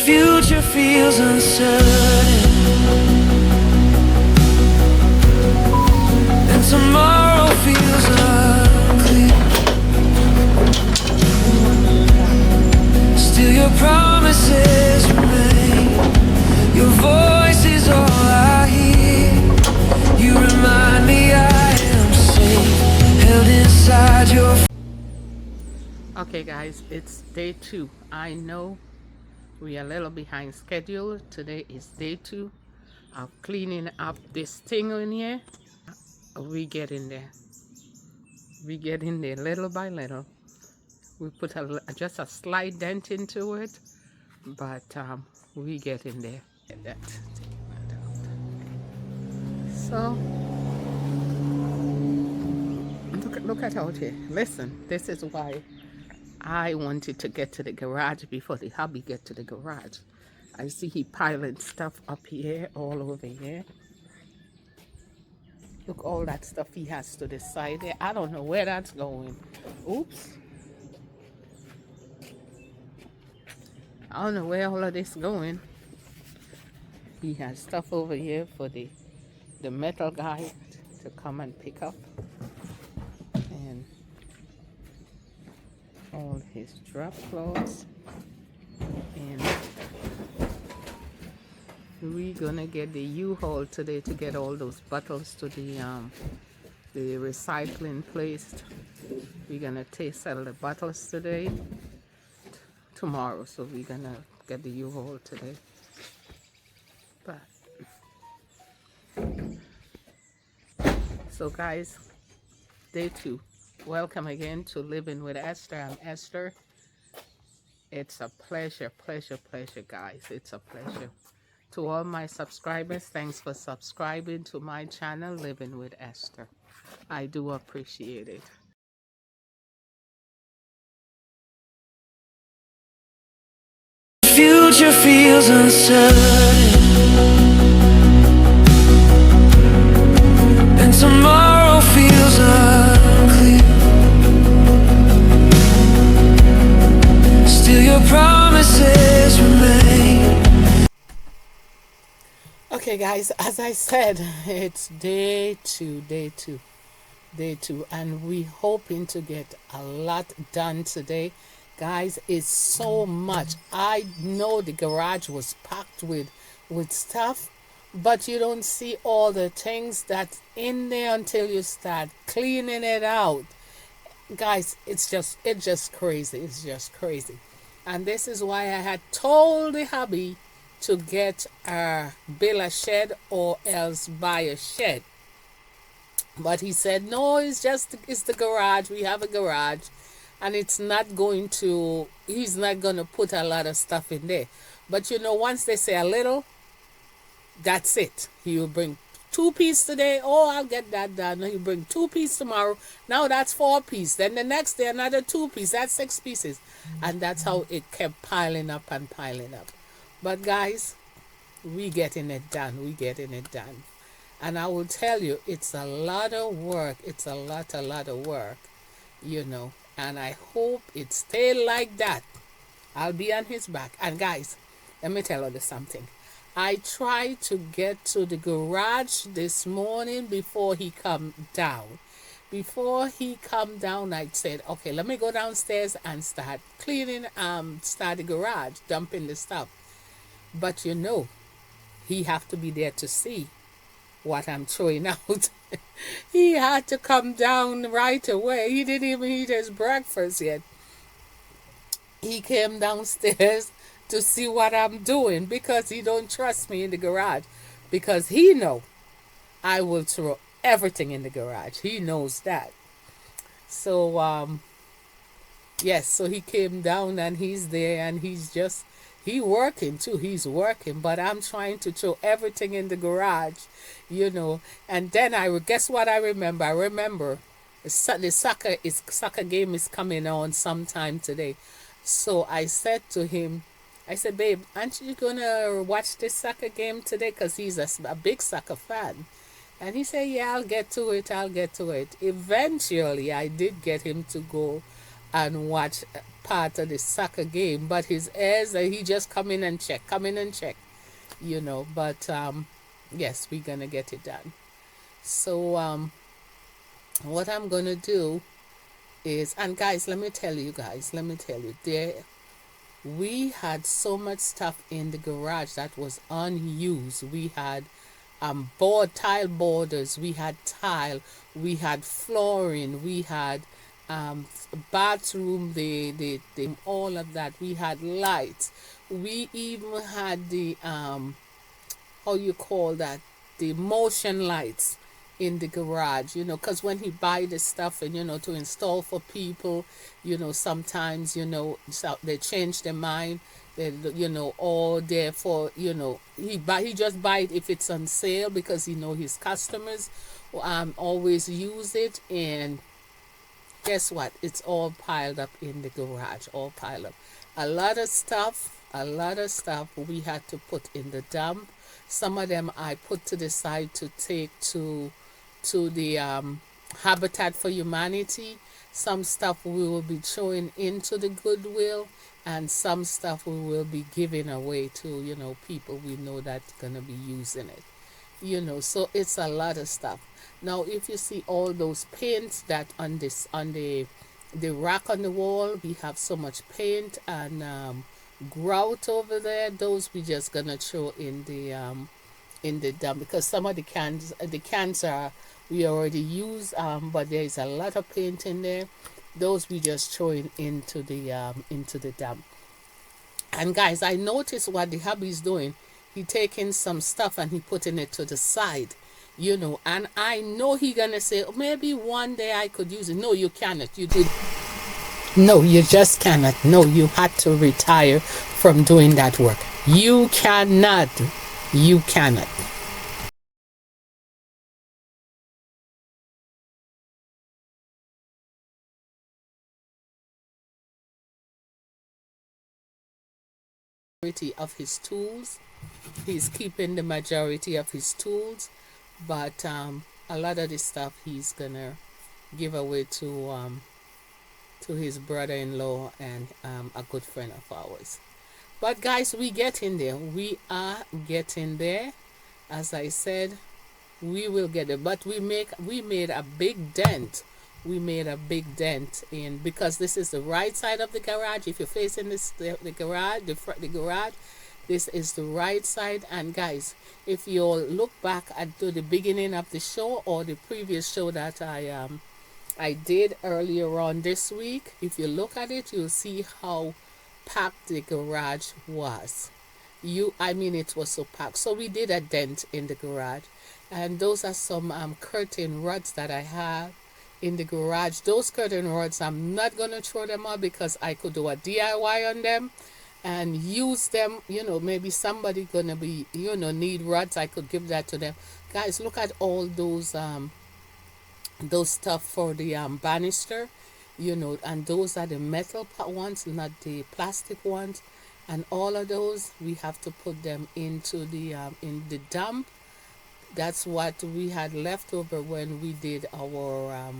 future feels uncertain, and tomorrow feels unclear. Still your promises remain. Your voice is all I hear. You remind me I am safe, held inside your. Okay guys, it's day 2. I know we are a little behind schedule. Today is day 2 of cleaning up this thing in here. We get in there. We get in there little by little. We put just a slight dent into it, but we get in there. Get that. Taking that out. So look at out here. Listen, this is why I wanted to get to the garage before the hubby get to the garage. I see he piling stuff up here, all over here. Look, all that stuff he has to the side there. I don't know where that's going. Oops. I don't know where all of this going. He has stuff over here for the metal guy to come and pick up. And all his drop cloths. And we're gonna get the U-Haul today to get all those bottles to the recycling place. We're gonna sell the bottles today, tomorrow. So we're gonna get the U-Haul today. But so guys, day 2. Welcome again to Living with Esther. I'm Esther. It's a pleasure, guys. It's a pleasure. To all my subscribers, thanks for subscribing to my channel, Living with Esther. I do appreciate it. Future feels uncertain, and tomorrow feels unclear. Still your promises remain. Okay guys, as I said, it's day 2, and we hoping to get a lot done today. Guys, it's so much. I know the garage was packed with stuff, but you don't see all the things that's in there until you start cleaning it out. Guys, it's just crazy. It's just crazy. And this is why I had told the hubby to get build a shed or else buy a shed. But he said, no, it's the garage. We have a garage, and he's not going to put a lot of stuff in there. But you know, once they say a little, that's it. He will bring 2 pieces today. Oh, I'll get that done. He'll bring 2 pieces tomorrow. Now that's 4 pieces. Then the next day, another 2 pieces. That's 6 pieces. And that's how it kept piling up and piling up. But guys, we getting it done. And I will tell you, it's a lot of work. It's a lot of work, you know. And I hope it stay like that. I'll be on his back. And guys, let me tell you something. I tried to get to the garage this morning before he come down. Before he come down, I said, okay, let me go downstairs and start cleaning, start the garage, dumping the stuff. But you know, he have to be there to see what I'm throwing out. He had to come down right away. He didn't even eat his breakfast yet. He came downstairs to see what I'm doing because he don't trust me in the garage, because he know I will throw everything in the garage. He knows that. So yes, so he came down and he's there, and he working too. He's working, but I'm trying to throw everything in the garage, you know. And then guess what I remember? I remember the soccer game is coming on sometime today. So I said to him, I said, babe, aren't you gonna watch this soccer game today? Because he's a big soccer fan. And he said, yeah, I'll get to it. Eventually, I did get him to go and watch part of the soccer game, but his heirs, he just come in and check, but yes, we're gonna get it done. So what I'm gonna do is, and guys, let me tell you, there we had so much stuff in the garage that was unused. We had tile borders, we had tile, we had flooring, we had bathroom, the all of that. We had lights. We even had the how you call that, the motion lights in the garage, because when he buy the stuff and to install for people, sometimes so they change their mind, they or therefore he just buy it if it's on sale, because his customers always use it. And guess what, it's all piled up in the garage, all piled up. A lot of stuff we had to put in the dump. Some of them I put to the side to take to the Habitat for Humanity. Some stuff we will be throwing into the Goodwill, and some stuff we will be giving away to people we know that's gonna be using it. So it's a lot of stuff. Now, if you see all those paints that on the rack on the wall, we have so much paint and grout over there. Those we just gonna throw in the dump, because some of the cans are we already used, but there is a lot of paint in there. Those we just throwing into the dump. And guys, I noticed what the hubby's doing. He taking some stuff and he putting it to the side, and I know he gonna say, "Oh, maybe one day I could use it." No, you cannot. You did. No, you just cannot. No, you had to retire from doing that work. You cannot. You cannot. Majority of his tools. He's keeping the majority of his tools, but a lot of the stuff he's gonna give away to his brother-in-law and a good friend of ours. But guys, we get in there. We are getting there. As I said, we will get it. But we made a big dent. We made a big dent in, because this is the right side of the garage. If you're facing the garage, the garage, this is the right side. And guys, if you look back at the beginning of the show, or the previous show that I did earlier on this week, if you look at it, you'll see how packed the garage was. It was so packed. So we did a dent in the garage, and those are some curtain rods that I have in the garage. Those curtain rods, I'm not gonna throw them out, because I could do a DIY on them and use them. Maybe somebody gonna be need rods, I could give that to them. Guys, look at all those stuff for the banister, and those are the metal ones, not the plastic ones. And all of those we have to put them into the in the dump. That's what we had left over when we did our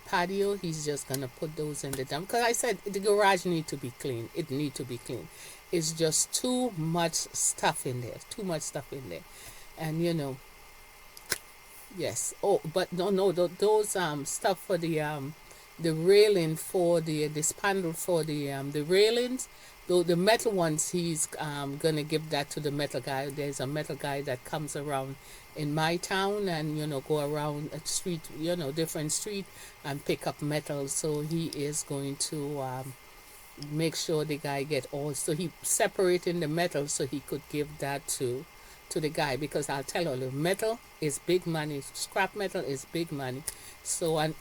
patio. He's just gonna put those in the dump, because I said the garage need to be clean. It need to be clean. It's just too much stuff in there. Too much stuff in there. And yes. Oh, but no, those stuff for the railing, for the spandrel for the railings, though the metal ones, he's gonna give that to the metal guy. There's a metal guy that comes around in my town, and go around a street, different street, and pick up metal. So he is going to make sure the guy get all. So he separating the metal so he could give that to the guy, because I'll tell you, metal is big money. Scrap metal is big money. So, and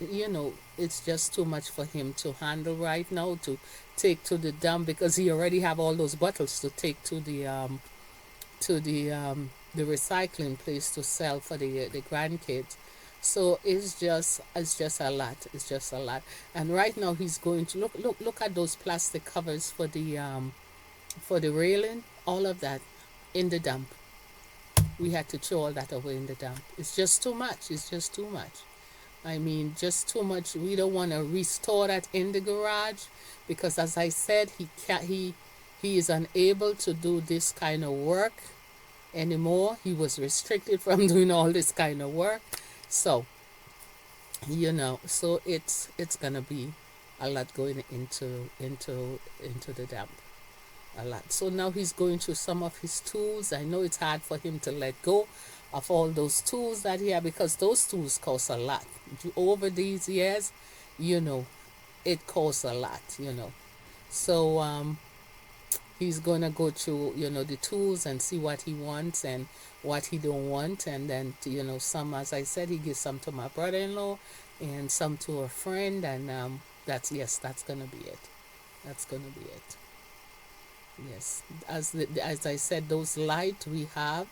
it's just too much for him to handle right now, to take to the dump, because he already have all those bottles to take to the recycling place to sell for the grandkids. So it's just a lot. It's just a lot. And right now he's going to look at those plastic covers for the railing, all of that in the dump. We had to throw all that away in the dump. It's just too much. It's just too much. I mean, just too much. We don't want to restore that in the garage because, as I said, he is unable to do this kind of work anymore. He was restricted from doing all this kind of work. So, so it's gonna be a lot going into the dump. A lot. So now he's going through some of his tools. I know it's hard for him to let go of all those tools that he had because those tools cost a lot. Over these years, it costs a lot. So he's gonna go through the tools and see what he wants and what he don't want, and then some, as I said, he gives some to my brother-in-law and some to a friend, and that's gonna be it. That's gonna be it. Yes, as I said, those light we have,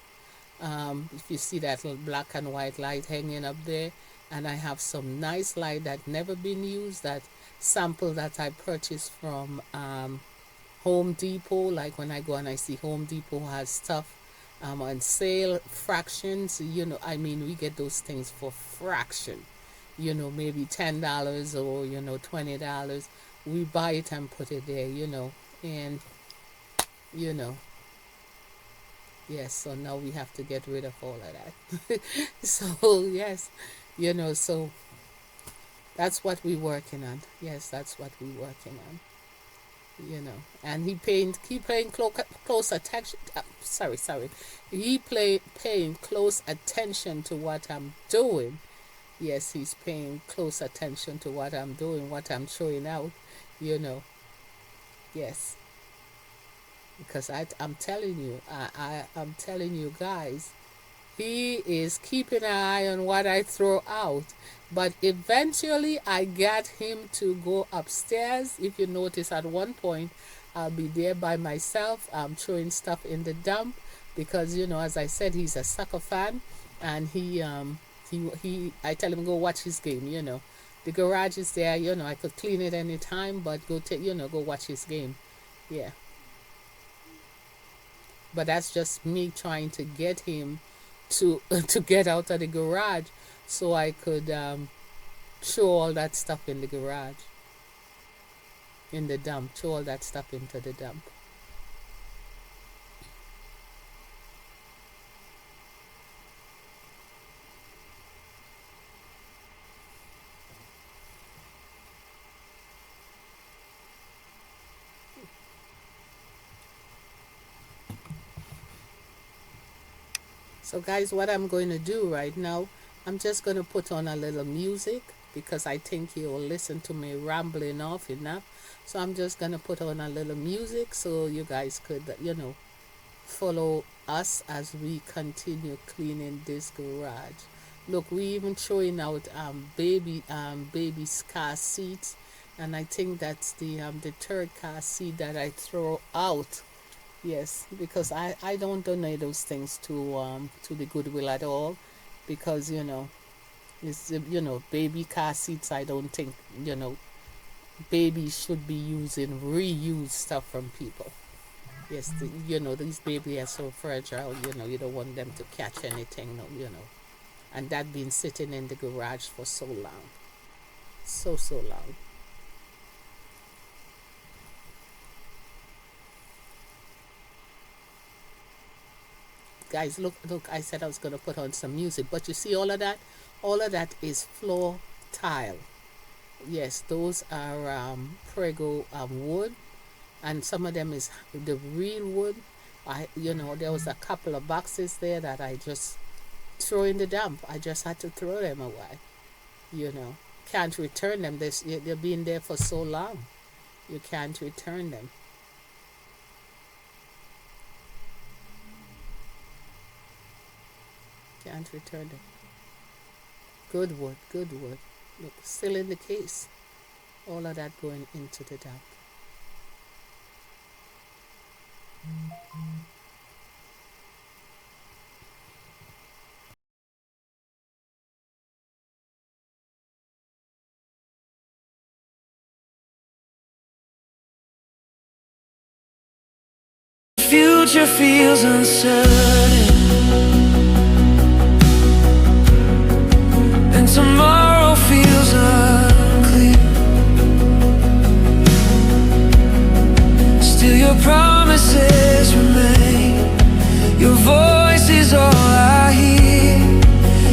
if you see that little black and white light hanging up there, and I have some nice light that never been used, that sample that I purchased from Home Depot. Like when I go and I see Home Depot has stuff on sale, fractions, I mean, we get those things for fraction, maybe $10 or $20. We buy it and put it there, and yes, so now we have to get rid of all of that. So yes, so that's what we're working on. Yes, that's what we're working on. And he paying close attention. Sorry. Paying close attention to what I'm doing. Yes, he's paying close attention to what I'm doing, what I'm throwing out. Yes. Because I'm telling you, I'm telling you guys, he is keeping an eye on what I throw out. But eventually I got him to go upstairs. If you notice, at one point I'll be there by myself, throwing stuff in the dump because as I said, he's a soccer fan, and I tell him go watch his game. The garage is there. I could clean it anytime, but go watch his game. Yeah. But that's just me trying to get him to get out of the garage so I could throw all that stuff in the garage, in the dump, throw all that stuff into the dump. So guys, what I'm going to do right now, I'm just going to put on a little music because I think you'll listen to me rambling off enough. So I'm just going to put on a little music so you guys could, follow us as we continue cleaning this garage. Look, we even throwing out baby's car seats, and I think that's the third car seat that I throw out. Yes, because I don't donate those things to the Goodwill at all, because it's baby car seats. I don't think babies should be using reused stuff from people. Yes, these babies are so fragile. You don't want them to catch anything. No, and that been sitting in the garage for so long, so long. Guys, look, I said I was going to put on some music, but you see all of that is floor tile. Yes, those are Prego wood, and some of them is the real wood. There was a couple of boxes there that I just throw in the dump. I just had to throw them away. Can't return them. They've been there for so long. You can't return them. Can't return them. Good wood. Look, still in the case. All of that going into the dump. Future feels uncertain, and tomorrow feels promises remain. Your voice is all I hear.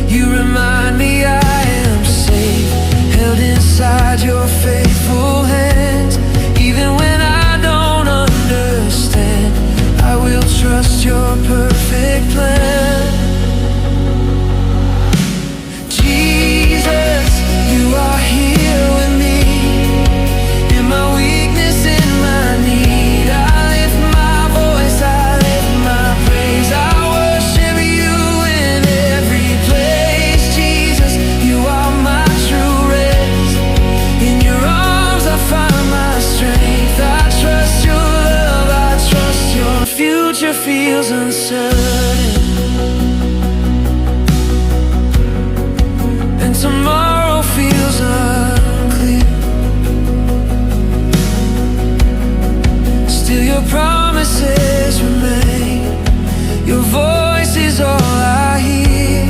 You remind me I am safe, held inside your faithful hands. Even when I don't understand, I will trust your perfect plan. Jesus, you are here with me. In my weakness, in my need, I lift my voice, I lift my praise. I worship you in every place. Jesus, you are my true rest. In your arms I find my strength. I trust your love, I trust your future feels uncertain, and tomorrow feels unclear. Still your promises remain. Your voice is all I hear.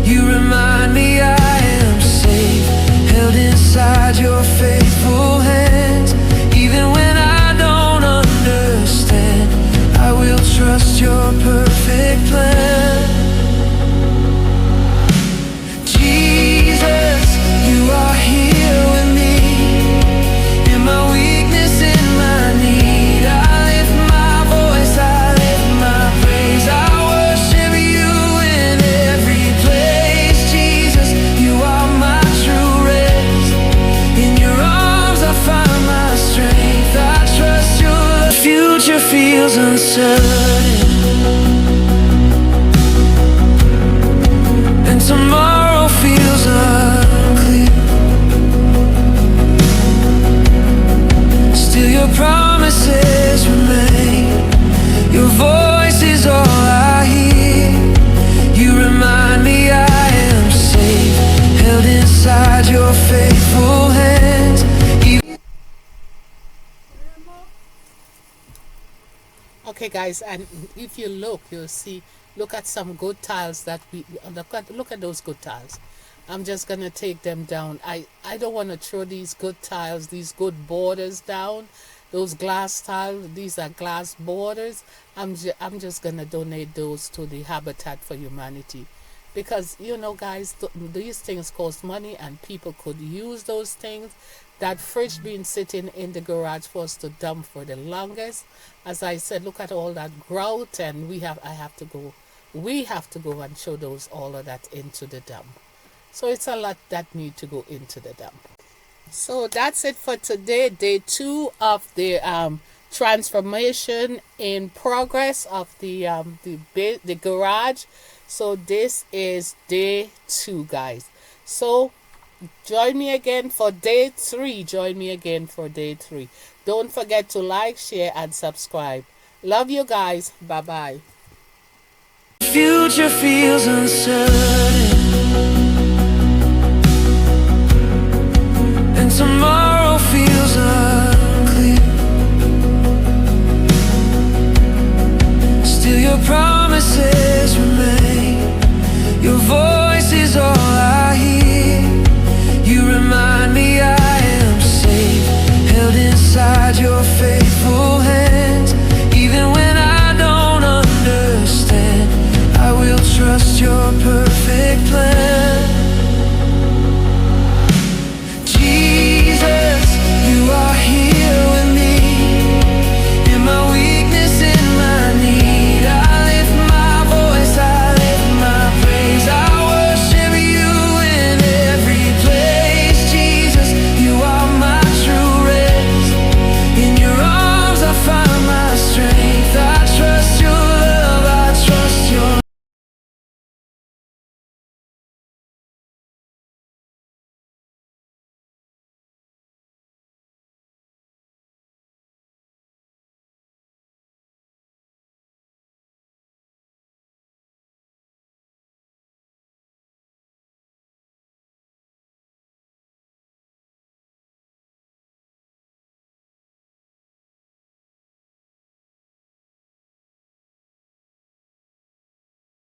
You remind me I am safe, held inside your faithful hands. Even when I don't understand, I will trust your perfect plan. Jesus, you are here with me. In my weakness, in my need, I lift my voice, I lift my praise. I worship you in every place. Jesus, you are my true rest. In your arms I find my strength. I trust your love. Future feels uncertain, and tomorrow feels unclear. Still your promises remain. Your voice is all I hear. You remind me I am safe, held inside your faithful hands. Okay, guys, and if you look, you'll see. Look at some good tiles that we look at those good tiles. I'm just gonna take them down. I don't want to throw these good tiles, these good borders down. Those glass tiles, these are glass borders. I'm just gonna donate those to the Habitat for Humanity, because you know, guys, these things cost money and people could use those things. That fridge been sitting in the garage for us to dump for the longest. As I said, look at all that grout, and we have to go and show those all of that into the dump. So it's a lot that need to go into the dump. So that's it for today, day 2 of the transformation in progress of the garage. So this is day 2, guys. So join me again for day 3. Don't forget to like, share, and subscribe. Love you guys. Bye-bye. Future feels uncertain, and tomorrow